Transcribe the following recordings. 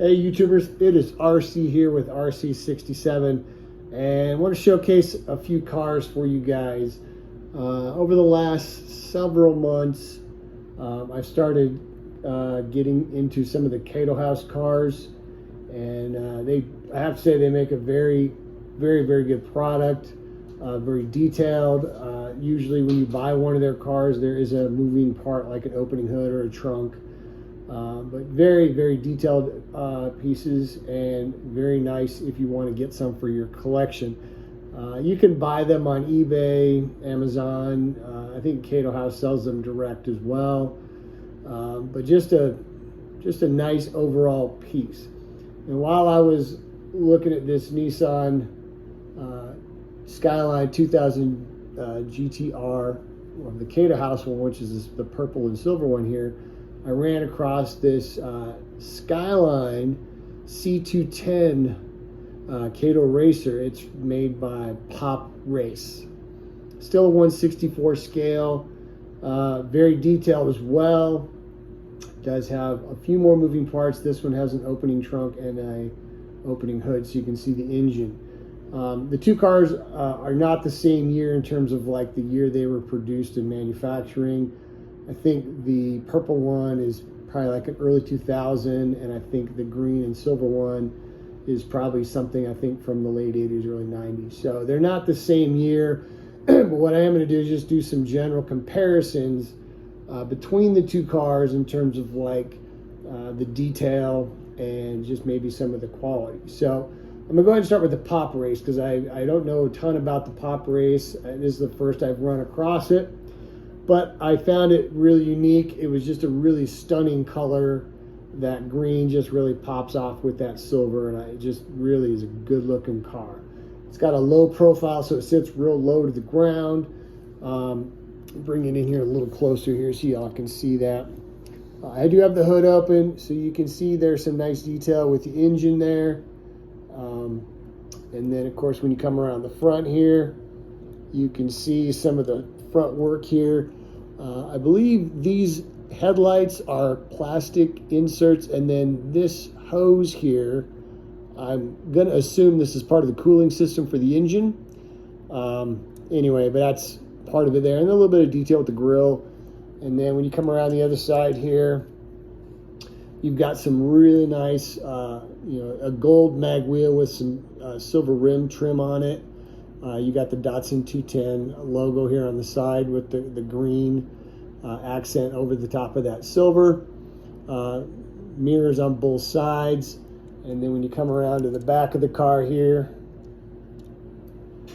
Hey YouTubers, it is RC here with RC67 and I want to showcase a few cars for you guys. Over the last several months, I've started getting into some of the Kaido House cars, and I have to say they make a very good product, very detailed. Usually when you buy one of their cars, there is a moving part like an opening hood or a trunk. But very detailed pieces, and very nice if you want to get some for your collection. You can buy them on eBay, Amazon. I think Kaido House sells them direct as well. But just a nice overall piece. And while I was looking at this Nissan Skyline 2000 GT-R, or the Kaido House one, which is the purple and silver one here, I ran across this Skyline C210 Kaido racer. It's made by Pop Race. Still a 1/64 scale, very detailed as well. Does have a few more moving parts. This one has an opening trunk and a opening hood, so you can see the engine. The two cars are not the same year in terms of like the year they were produced in manufacturing. I think the purple one is probably like an early 2000, and I think the green and silver one is probably something I think from the late 80s, early 90s. So they're not the same year, but what I am going to do is just do some general comparisons between the two cars in terms of like the detail and just maybe some of the quality. So I'm gonna go ahead and start with the Pop Race, because I don't know a ton about the Pop Race. This is the first I've run across it. But I found it really unique. It was just a really stunning color. That green just really pops off with that silver, and it just really is a good looking car. It's got a low profile, so it sits real low to the ground. Bring it in here a little closer here so y'all can see that. I do have the hood open, so you can see there's some nice detail with the engine there. And then of course when you come around the front here, you can see some of the front work here. I believe these headlights are plastic inserts, and then this hose here, I'm gonna assume this is part of the cooling system for the engine. Anyway, but that's part of it there, and a little bit of detail with the grill. And then when you come around the other side here, you've got some really nice, a gold mag wheel with some silver rim trim on it. You got the Datsun 210 logo here on the side with the green accent over the top of that silver. Mirrors on both sides. And then when you come around to the back of the car here,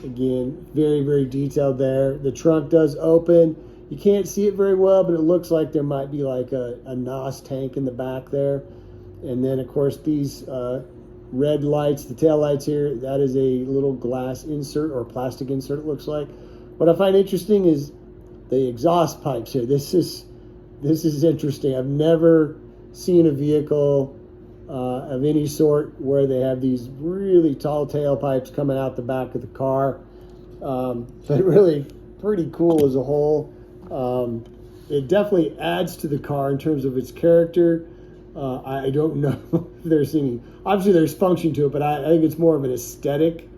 again, very detailed there. The trunk does open. You can't see it very well, but it looks like there might be like a NOS tank in the back there. And then of course these red lights, the tail lights here, that is a little glass insert or plastic insert, it looks like. What I find interesting is the exhaust pipes here. This is interesting. I've never seen a vehicle of any sort where they have these really tall tailpipes coming out the back of the car. But really pretty cool as a whole. It definitely adds to the car in terms of its character. I don't know if there's any, obviously there's function to it, but I think it's more of an aesthetic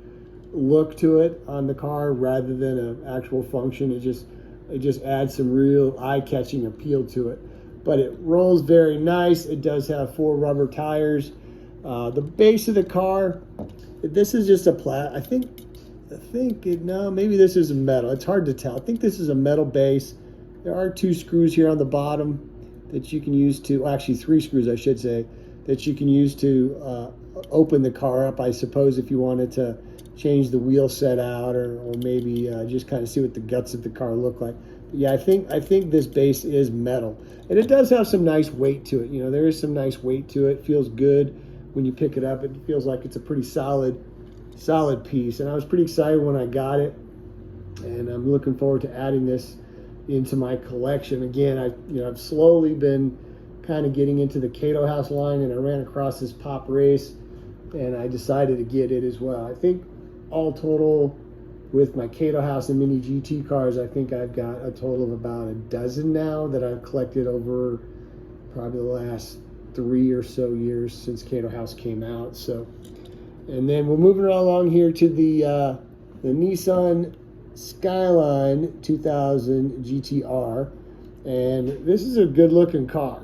look to it on the car rather than an actual function. It just adds some real eye-catching appeal to it. But it rolls very nice. It does have 4 rubber tires. The base of the car, this is just a no, maybe this is a metal. It's hard to tell. I think this is a metal base. There are 2 screws here on the bottom that you can use to, well, actually 3 screws I should say, that you can use to open the car up, I suppose, if you wanted to change the wheel set out, or maybe just kind of see what the guts of the car look like. But yeah, I think this base is metal, and it does have some nice weight to it. You know, there is some nice weight to it. Feels good when you pick it up. It feels like it's a pretty solid piece, and I was pretty excited when I got it, and I'm looking forward to adding this into my collection. Again, I've slowly been kind of getting into the Kaido House line, and I ran across this Pop Race, and I decided to get it as well. I think all total with my Kaido House and Mini GT cars, I think I've got a total of about a dozen now that I've collected over probably the last 3 or so years since Kaido House came out. So, and then we're moving right along here to the Nissan Skyline 2000 GT-R, and this is a good looking car.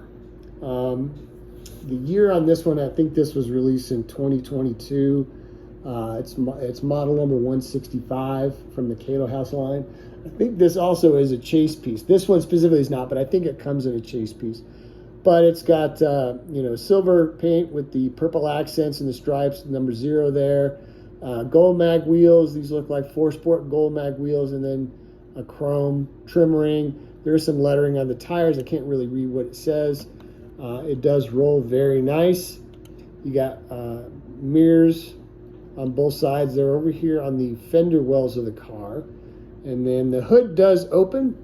The year on this one, I think this was released in 2022. It's model number 165 from the Kaido House line. I think this also is a chase piece. This one specifically is not, but I think it comes in a chase piece. But it's got silver paint with the purple accents and the stripes, number 0 there. Gold mag wheels. These look like 4Sport gold mag wheels, and then a chrome trim ring. There's some lettering on the tires. I can't really read what it says. It does roll very nice. You got mirrors on both sides. They're over here on the fender wells of the car. And then the hood does open.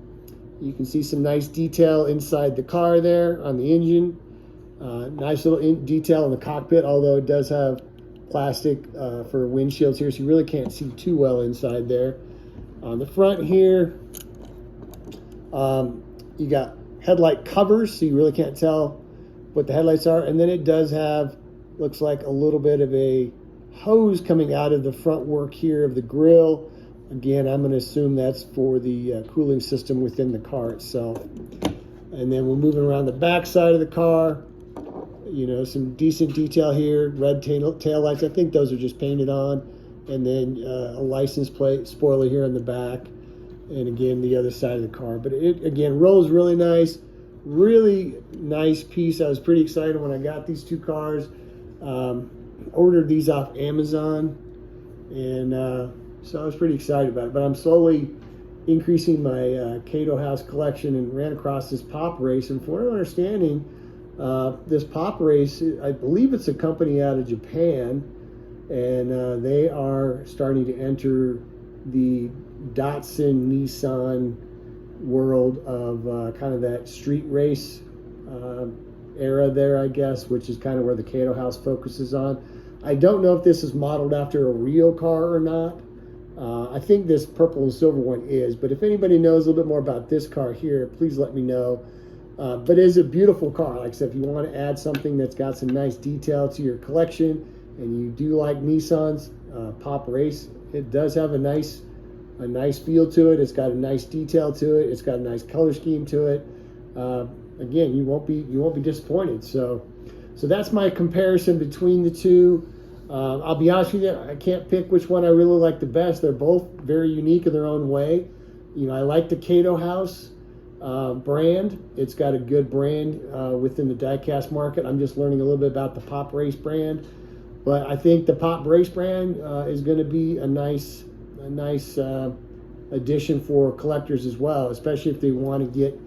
You can see some nice detail inside the car there on the engine. Nice little detail in the cockpit, although it does have plastic for windshields here, so you really can't see too well inside there. On the front here, you got headlight covers, so you really can't tell what the headlights are. And then it does have, looks like a little bit of a hose coming out of the front work here of the grille. Again, I'm going to assume that's for the cooling system within the car itself. And then we're moving around the back side of the car. You know, some decent detail here. Red tail lights. I think those are just painted on. And then a license plate spoiler here on the back. And again, the other side of the car. But it, again, rolls really nice. Really nice piece. I was pretty excited when I got these two cars. Ordered these off Amazon. And so I was pretty excited about it. But I'm slowly increasing my Kaido House collection and ran across this Pop Race. And from what I'm understanding, this Pop Race, I believe it's a company out of Japan. And they are starting to enter the Datsun Nissan world of kind of that street race era there, I guess, which is kind of where the Kaido House focuses on. I don't know if this is modeled after a real car or not. I think this purple and silver one is, but if anybody knows a little bit more about this car here, please let me know. But it is a beautiful car. Like I said, if you want to add something that's got some nice detail to your collection, and you do like Nissan's Pop Race, it does have a nice feel to it. It's got a nice detail to it. It's got a nice color scheme to it. Again, you won't be disappointed. So that's my comparison between the two. I'll be honest with you, I can't pick which one I really like the best. They're both very unique in their own way. You know, I like the Kaido House brand. It's got a good brand within the diecast market. I'm just learning a little bit about the Pop Race brand, but I think the Pop Race brand is going to be a nice addition for collectors as well, especially if they want to get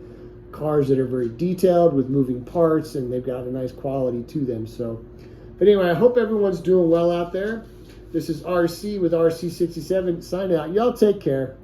cars that are very detailed with moving parts and they've got a nice quality to them. So, but anyway, I hope everyone's doing well out there. This is RC with RC67 signing out. Y'all take care.